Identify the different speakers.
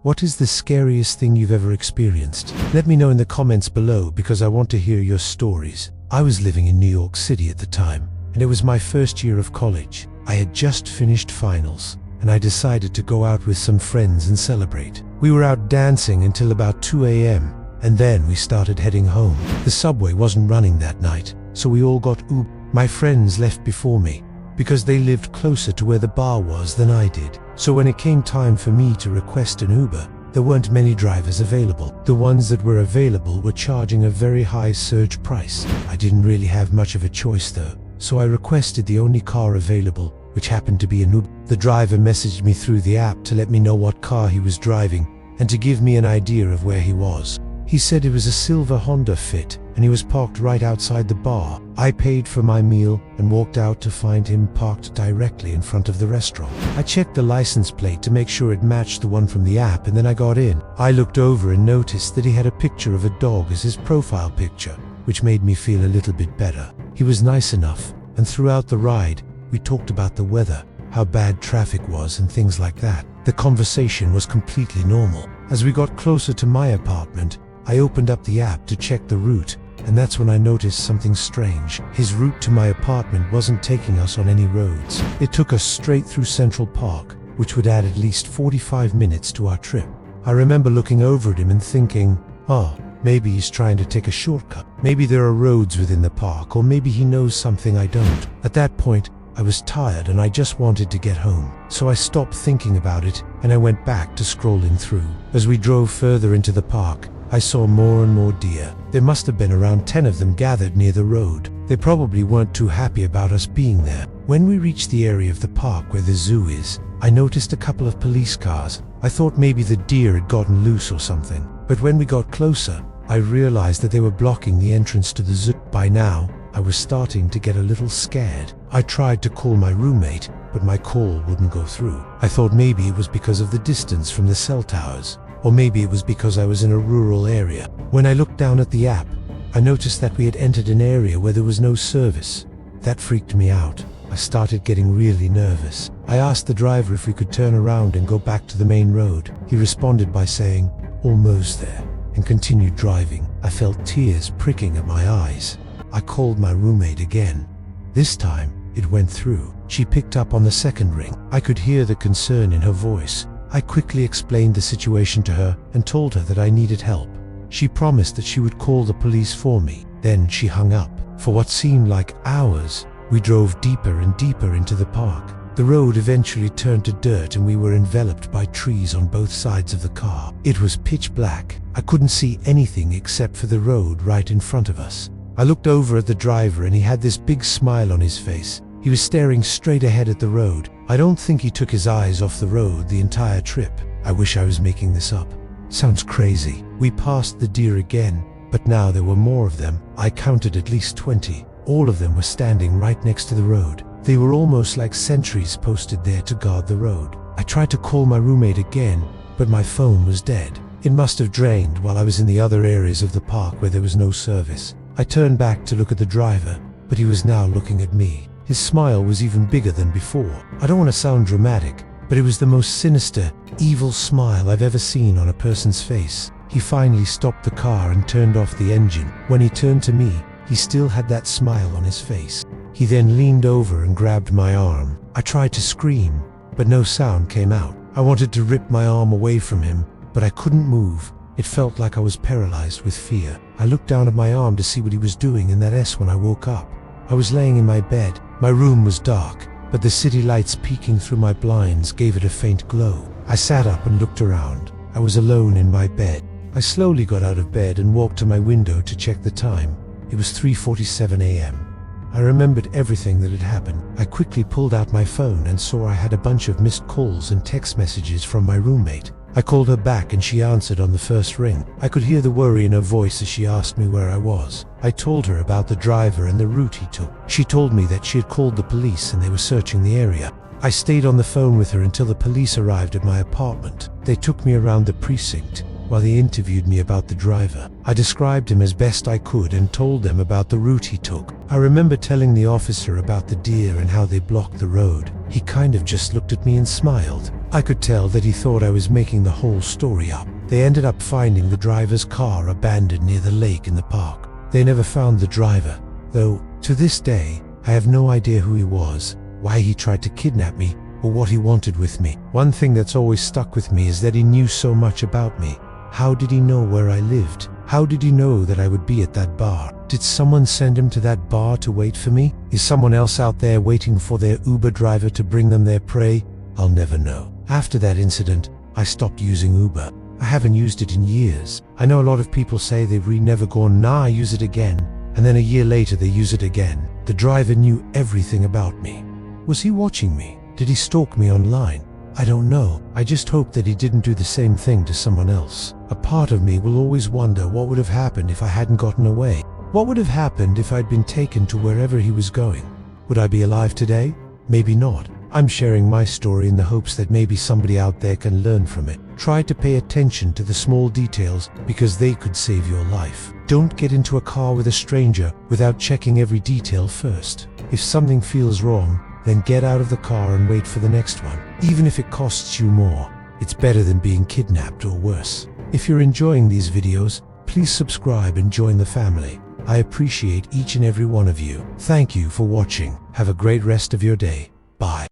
Speaker 1: What is the scariest thing you've ever experienced? Let me know in the comments below because I want to hear your stories. I was living in New York City at the time, and it was my first year of college. I had just finished finals, and I decided to go out with some friends and celebrate. We were out dancing until about 2 a.m., and then we started heading home. The subway wasn't running that night, so we all got Uber. My friends left before me, because they lived closer to where the bar was than I did. So when it came time for me to request an Uber, there weren't many drivers available. The ones that were available were charging a very high surge price. I didn't really have much of a choice though, so I requested the only car available, which happened to be an Uber. The driver messaged me through the app to let me know what car he was driving and to give me an idea of where he was. He said it was a silver Honda Fit, and he was parked right outside the bar. I paid for my meal and walked out to find him parked directly in front of the restaurant. I checked the license plate to make sure it matched the one from the app, and then I got in. I looked over and noticed that he had a picture of a dog as his profile picture, which made me feel a little bit better. He was nice enough, and throughout the ride, we talked about the weather, how bad traffic was, and things like that. The conversation was completely normal. As we got closer to my apartment, I opened up the app to check the route, and that's when I noticed something strange. His route to my apartment wasn't taking us on any roads. It took us straight through Central Park, which would add at least 45 minutes to our trip. I remember looking over at him and thinking, oh, maybe he's trying to take a shortcut. Maybe there are roads within the park, or maybe he knows something I don't. At that point, I was tired and I just wanted to get home. So I stopped thinking about it and I went back to scrolling through. As we drove further into the park, I saw more and more deer. There must have been around 10 of them gathered near the road. They probably weren't too happy about us being there. When we reached the area of the park where the zoo is, I noticed a couple of police cars. I thought maybe the deer had gotten loose or something. But when we got closer, I realized that they were blocking the entrance to the zoo. By now, I was starting to get a little scared. I tried to call my roommate, but my call wouldn't go through. I thought maybe it was because of the distance from the cell towers. Or maybe it was because I was in a rural area. When I looked down at the app, I noticed that we had entered an area where there was no service. That freaked me out. I started getting really nervous. I asked the driver if we could turn around and go back to the main road. He responded by saying, "Almost there," and continued driving. I felt tears pricking at my eyes. I called my roommate again. This time, it went through. She picked up on the second ring. I could hear the concern in her voice. I quickly explained the situation to her and told her that I needed help. She promised that she would call the police for me. Then she hung up. For what seemed like hours, we drove deeper and deeper into the park. The road eventually turned to dirt and we were enveloped by trees on both sides of the car. It was pitch black. I couldn't see anything except for the road right in front of us. I looked over at the driver and he had this big smile on his face. He was staring straight ahead at the road. I don't think he took his eyes off the road the entire trip. I wish I was making this up. Sounds crazy. We passed the deer again, but now there were more of them. I counted at least 20. All of them were standing right next to the road. They were almost like sentries posted there to guard the road. I tried to call my roommate again, but my phone was dead. It must have drained while I was in the other areas of the park where there was no service. I turned back to look at the driver, but he was now looking at me. His smile was even bigger than before. I don't want to sound dramatic, but it was the most sinister, evil smile I've ever seen on a person's face. He finally stopped the car and turned off the engine. When he turned to me, he still had that smile on his face. He then leaned over and grabbed my arm. I tried to scream, but no sound came out. I wanted to rip my arm away from him, but I couldn't move. It felt like I was paralyzed with fear. I looked down at my arm to see what he was doing, and that's when I woke up. I was laying in my bed. My room was dark, but the city lights peeking through my blinds gave it a faint glow. I sat up and looked around. I was alone in my bed. I slowly got out of bed and walked to my window to check the time. It was 3:47 a.m. I remembered everything that had happened. I quickly pulled out my phone and saw I had a bunch of missed calls and text messages from my roommate. I called her back and she answered on the first ring. I could hear the worry in her voice as she asked me where I was. I told her about the driver and the route he took. She told me that she had called the police and they were searching the area. I stayed on the phone with her until the police arrived at my apartment. They took me around the precinct while they interviewed me about the driver. I described him as best I could and told them about the route he took. I remember telling the officer about the deer and how they blocked the road. He kind of just looked at me and smiled. I could tell that he thought I was making the whole story up. They ended up finding the driver's car abandoned near the lake in the park. They never found the driver, though to this day, I have no idea who he was, why he tried to kidnap me, or what he wanted with me. One thing that's always stuck with me is that he knew so much about me. How did he know where I lived? How did he know that I would be at that bar? Did someone send him to that bar to wait for me? Is someone else out there waiting for their Uber driver to bring them their prey? I'll never know. After that incident, I stopped using Uber. I haven't used it in years. I know a lot of people say they've never gone, nah, I use it again. And then a year later they use it again. The driver knew everything about me. Was he watching me? Did he stalk me online? I don't know. I just hope that he didn't do the same thing to someone else. A part of me will always wonder what would have happened if I hadn't gotten away. What would have happened if I'd been taken to wherever he was going? Would I be alive today? Maybe not. I'm sharing my story in the hopes that maybe somebody out there can learn from it. Try to pay attention to the small details because they could save your life. Don't get into a car with a stranger without checking every detail first. If something feels wrong, then get out of the car and wait for the next one. Even if it costs you more, it's better than being kidnapped or worse. If you're enjoying these videos, please subscribe and join the family. I appreciate each and every one of you. Thank you for watching. Have a great rest of your day. Bye.